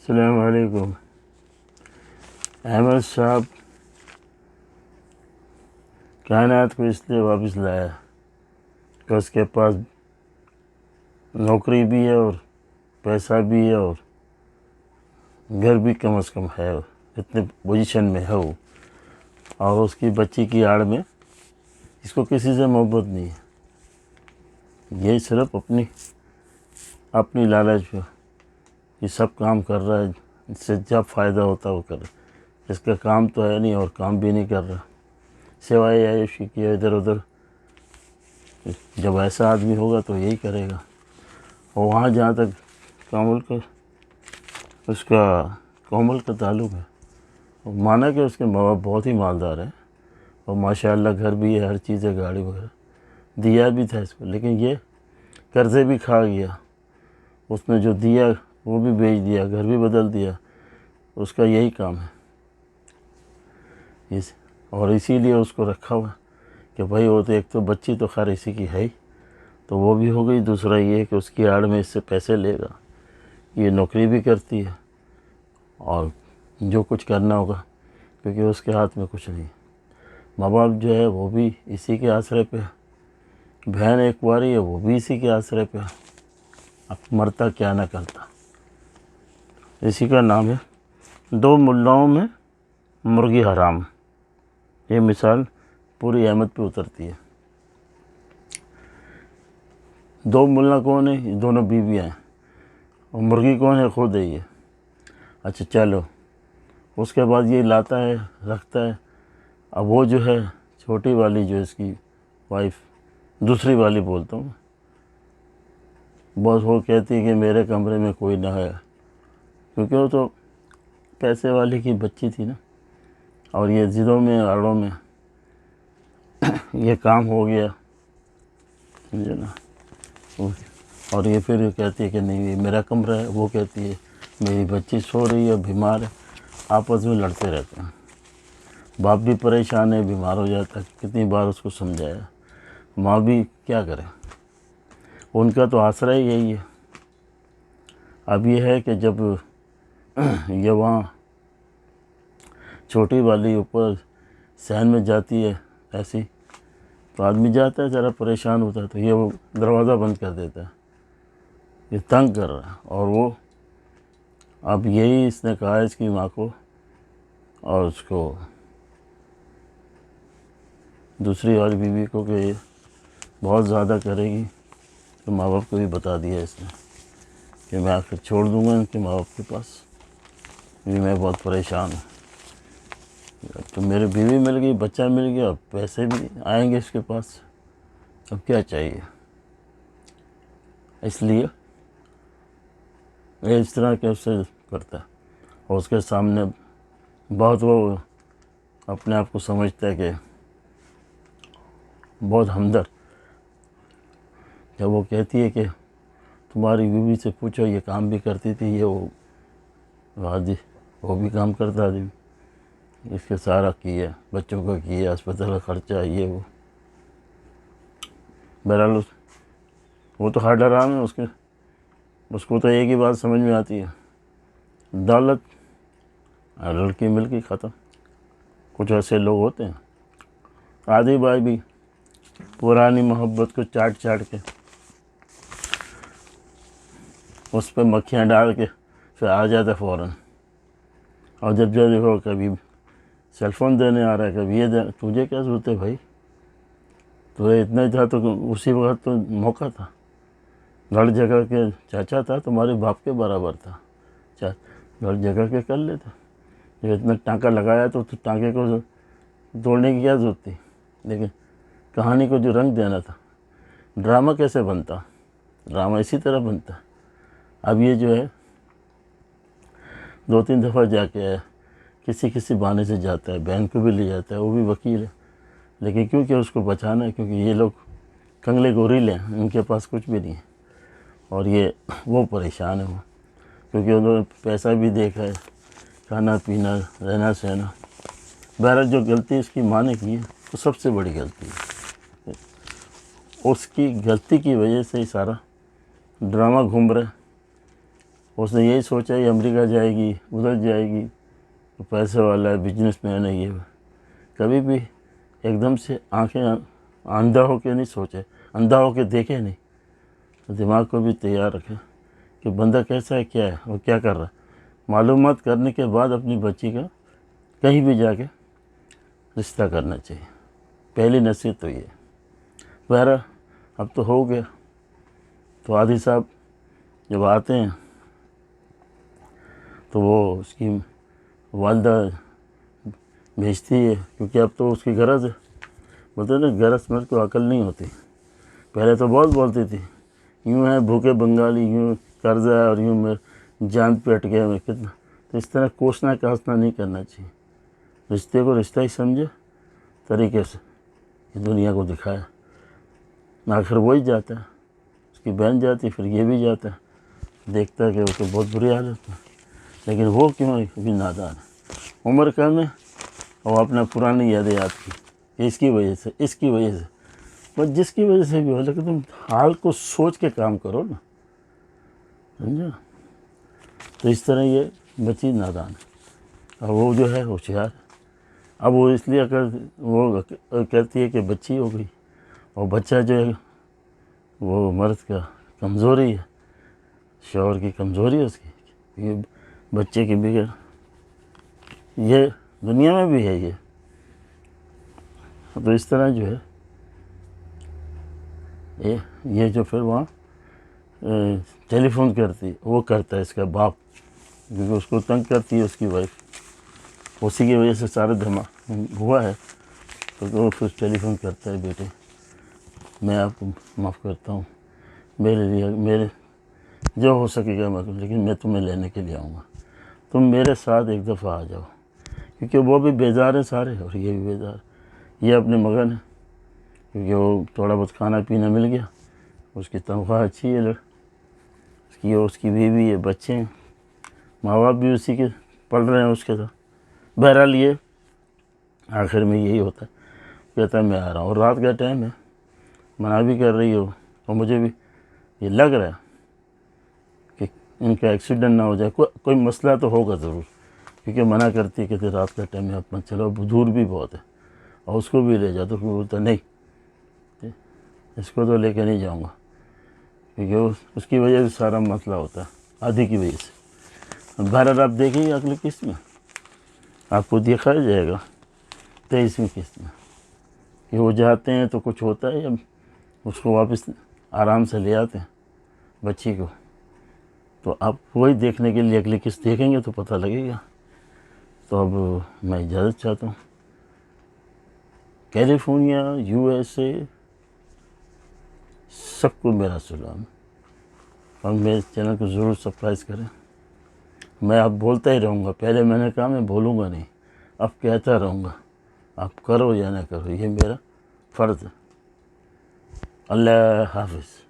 السلام علیکم۔ احمد صاحب کائنات کو اس لیے واپس لایا کہ اس کے پاس نوکری بھی ہے اور پیسہ بھی ہے اور گھر بھی کم از کم ہے، اتنے پوزیشن میں ہے وہ، اور اس کی بچی کی آڑ میں اس کو کسی سے محبت نہیں ہے۔ یہ صرف اپنی لالچ پہ یہ سب کام کر رہا ہے، اس سے جب فائدہ ہوتا ہے وہ کرے، اس کا کام تو ہے نہیں اور کام بھی نہیں کر رہا، سوائے عیاشی کیا ادھر ادھر۔ جب ایسا آدمی ہوگا تو یہی کرے گا۔ اور وہاں جہاں تک کومل کا تعلق ہے، مانا کہ اس کے ماں باپ بہت ہی مالدار ہیں اور ماشاءاللہ گھر بھی ہے، ہر چیز ہے، گاڑی وغیرہ دیا بھی تھا اس کو، لیکن یہ قرضے بھی کھا گیا۔ اس نے جو دیا وہ بھی بیچ دیا، گھر بھی بدل دیا، اس کا یہی کام ہے۔ اور اسی لیے اس کو رکھا ہوا کہ بھائی وہ تو ایک تو بچی تو خیر اسی کی ہے ہی، تو وہ بھی ہو گئی، دوسرا یہ کہ اس کی آڑ میں اس سے پیسے لے گا، یہ نوکری بھی کرتی ہے اور جو کچھ کرنا ہوگا کیونکہ اس کے ہاتھ میں کچھ نہیں۔ ماں باپ جو ہے وہ بھی اسی کے آسرے پہ ہے، بہن ایک واری ہے وہ بھی اسی کے آسرے پہ ہے، اب مرتا کیا نہ کرتا۔ اسی کا نام ہے دو ملاؤں میں مرغی حرام۔ یہ مثال پوری احمد پہ اترتی ہے۔ دو ملا کون ہے؟ یہ دونوں بیویاں ہیں، اور مرغی کون ہے؟ خود ہے یہ۔ اچھا چلو، اس کے بعد یہ لاتا ہے رکھتا ہے۔ اب وہ جو ہے چھوٹی والی جو اس کی وائف، دوسری والی بولتا ہوں، بس وہ کہتی ہے کہ میرے کمرے میں کوئی نہ ہے، کیونکہ وہ تو پیسے والی کی بچی تھی نا، اور یہ ضدوں میں آڑوں میں یہ کام ہو گیا، سمجھے نا۔ اور یہ پھر کہتی ہے کہ نہیں یہ میرا کمرہ ہے، وہ کہتی ہے میری بچی سو رہی ہے، بیمار ہے، آپس میں لڑتے رہتے ہیں۔ باپ بھی پریشان ہے، بیمار ہو جاتا ہے، کتنی بار اس کو سمجھایا، ماں بھی کیا کرے، ان کا تو آسرا ہی یہی ہے۔ اب یہ ہے کہ جب یہ وہاں چھوٹی والی اوپر صحن میں جاتی ہے ایسی، تو آدمی جاتا ہے ذرا پریشان ہوتا ہے تو یہ وہ دروازہ بند کر دیتا ہے، یہ تنگ کر رہا ہے۔ اور وہ اب یہی اس نے کہا اس کی ماں کو اور اس کو دوسری والی بیوی کو کہ یہ بہت زیادہ کرے گی، تو ماں باپ کو بھی بتا دیا اس نے کہ میں آخر چھوڑ دوں گا ان کے ماں باپ کے پاس، کیونکہ میں بہت پریشان ہوں۔ تو میری بیوی مل گئی، بچہ مل گیا، اب پیسے بھی آئیں گے اس کے پاس، اب کیا چاہیے۔ اس لیے یہ اس طرح کے اس سے کرتا ہے، اور اس کے سامنے بہت وہ اپنے آپ کو سمجھتا ہے کہ بہت ہمدرد۔ جب وہ کہتی ہے کہ تمہاری بیوی سے پوچھو یہ کام بھی کرتی تھی، یہ وہ بھی کام کرتا تھی، اس کے سارا کیا، بچوں کا کیا، اسپتال کا خرچہ، یہ وہ۔ بہرحال وہ تو ہر ڈرام ہے، اس کو تو ایک ہی بات سمجھ میں آتی ہے، دولت اور لڑکی مل کے ختم۔ کچھ ایسے لوگ ہوتے ہیں آدھی بار بھی پرانی محبت کو چاٹ کے اس پہ مکھیاں ڈال کے پھر آ جاتا ہے فوراً، اور جب دیکھو کبھی سیل فون دینے آ رہا ہے، کبھی یہ تجھے کیا ضرورت ہے بھائی، تو اتنا ہی تھا تو اسی وقت تو موقع تھا، گھر جگہ کے چاچا تھا تمہارے باپ کے برابر تھا، گھر جگہ کے کر لیتا، جب اتنا ٹانکا لگایا تو ٹانکے کو توڑنے کی کیا ضرورت تھی۔ لیکن کہانی کو جو رنگ دینا تھا، ڈرامہ کیسے بنتا، ڈرامہ اسی طرح بنتا۔ اب یہ جو ہے 2-3 دفعہ جا کے آیا، کسی بہانے سے جاتا ہے، بہن کو بھی لے جاتا ہے، وہ بھی وکیل ہے، لیکن کیونکہ اس کو بچانا ہے، کیونکہ یہ لوگ کنگلے گوریلے ہیں، ان کے پاس کچھ بھی نہیں ہے، اور وہ پریشان ہے، وہ کیونکہ انہوں نے پیسہ بھی دیکھا ہے، کھانا پینا، رہنا سہنا۔ بہرحال جو غلطی اس کی ماں نے کی ہے وہ سب سے بڑی غلطی ہے، اس کی غلطی کی وجہ سے ہی سارا ڈرامہ گھوم رہا ہے۔ اس نے یہی سوچا یہ امریکہ جائے گی، ادھر جائے گی، تو پیسے والا ہے، بزنس مین ہے، یہ کبھی بھی ایک دم سے آنکھیں اندھا ہو کے نہیں سوچے، اندھا ہو کے دیکھے نہیں، دماغ کو بھی تیار رکھے کہ بندہ کیسا ہے، کیا ہے، وہ کیا کر رہا ہے، معلومات کرنے کے بعد اپنی بچی کا کہیں بھی جا کے رشتہ کرنا چاہیے۔ پہلی نصیحت تو یہ۔ بہرحال اب تو ہو گیا، تو عادی صاحب جب آتے ہیں تو وہ اس کی والدہ بھیجتی ہے، کیونکہ اب تو اس کی غرض ہے، بولتے نا غرض مرد کو عقل نہیں ہوتی۔ پہلے تو بہت بولتی تھی، یوں ہے بھوکے بنگالی، یوں قرضہ ہے اور یوں میں جان پہ اٹ گیا میں کتنا، تو اس طرح کوسنا کاسنا نہیں کرنا چاہیے، رشتے کو رشتہ ہی سمجھے، طریقے سے دنیا کو دکھایا۔ آخر وہی جاتا ہے، اس کی بہن جاتی، پھر یہ بھی جاتا ہے، دیکھتا ہے کہ وہ تو بہت بری حالت میں، لیکن وہ کیوں ابھی نادان ہے، عمر کم ہے، اور اپنا پرانی یادیں یاد کی کہ اس کی وجہ سے، اس کی وجہ سے، بس جس کی وجہ سے بھی ہو، لیکن تم حال کو سوچ کے کام کرو نا، سمجھا؟ تو اس طرح یہ بچی نادان ہے، اور وہ جو ہے ہوشیار ہے۔ اب وہ اس لیے وہ کہتی ہے کہ بچی ہو گئی، اور بچہ جو ہے وہ مرد کا کمزوری ہے، شوہر کی کمزوری ہے اس کی، یہ بچے کی بگڑ، یہ دنیا میں بھی ہے یہ۔ تو اس طرح جو ہے یہ جو پھر وہاں ٹیلی فون کرتی، وہ کرتا ہے اس کا باپ، کیونکہ اس کو تنگ کرتی ہے اس کی وائف، اسی کی وجہ سے سارا دھماکہ ہوا ہے، تو وہ پھر ٹیلی فون کرتا ہے، بیٹے میں آپ کو معاف کرتا ہوں، میرے جو ہو سکے گا میں، لیکن میں تمہیں لینے کے لیے آؤں گا، تم میرے ساتھ ایک دفعہ آ جاؤ، کیونکہ وہ بھی بیزار ہیں سارے، اور یہ بھی بیزار، یہ اپنے مگن ہے، کیونکہ وہ تھوڑا بہت کھانا پینا مل گیا، اس کی تنخواہ اچھی ہے، اس کی بیوی ہے، بچے ہیں، ماں باپ بھی اسی کے پڑھ رہے ہیں اس کے ساتھ۔ بہرحال یہ آخر میں یہی ہوتا ہے، کہتا ہے میں آ رہا ہوں، اور رات کا ٹائم ہے، منع بھی کر رہی ہو، اور مجھے بھی یہ لگ رہا ہے کہ ان کا ایکسیڈنٹ نہ ہو جائے، کوئی مسئلہ تو ہوگا ضرور، کیونکہ منع کرتی ہے کہ رات کا ٹائم ہے، اپنا چلو، دور بھی بہت ہے، اور اس کو بھی لے جاتا، تو بولتا نہیں اس کو تو لے کے نہیں جاؤں گا، کیونکہ اس کی وجہ سے سارا مسئلہ ہوتا ہے، آدھی کی وجہ سے۔ بہرحال آپ دیکھیں گے اگلی قسط میں آپ کو دکھایا جائے گا 23ویں قسط میں کہ وہ جاتے ہیں تو کچھ ہوتا ہے، یا اس کو واپس آرام سے لے آتے ہیں بچی کو، تو آپ وہی دیکھنے کے لیے اگلی قسط دیکھیں گے تو پتہ لگے گا۔ تو اب میں اجازت چاہتا ہوں، کیلیفورنیا، USA، سب کو میرا سلام، اور میرے چینل کو ضرور سبسکرائب کریں۔ میں اب بولتا ہی رہوں گا، پہلے میں نے کہا میں بولوں گا نہیں، اب کہتا رہوں گا، آپ کرو یا نہ کرو، یہ میرا فرض ہے۔ اللہ حافظ۔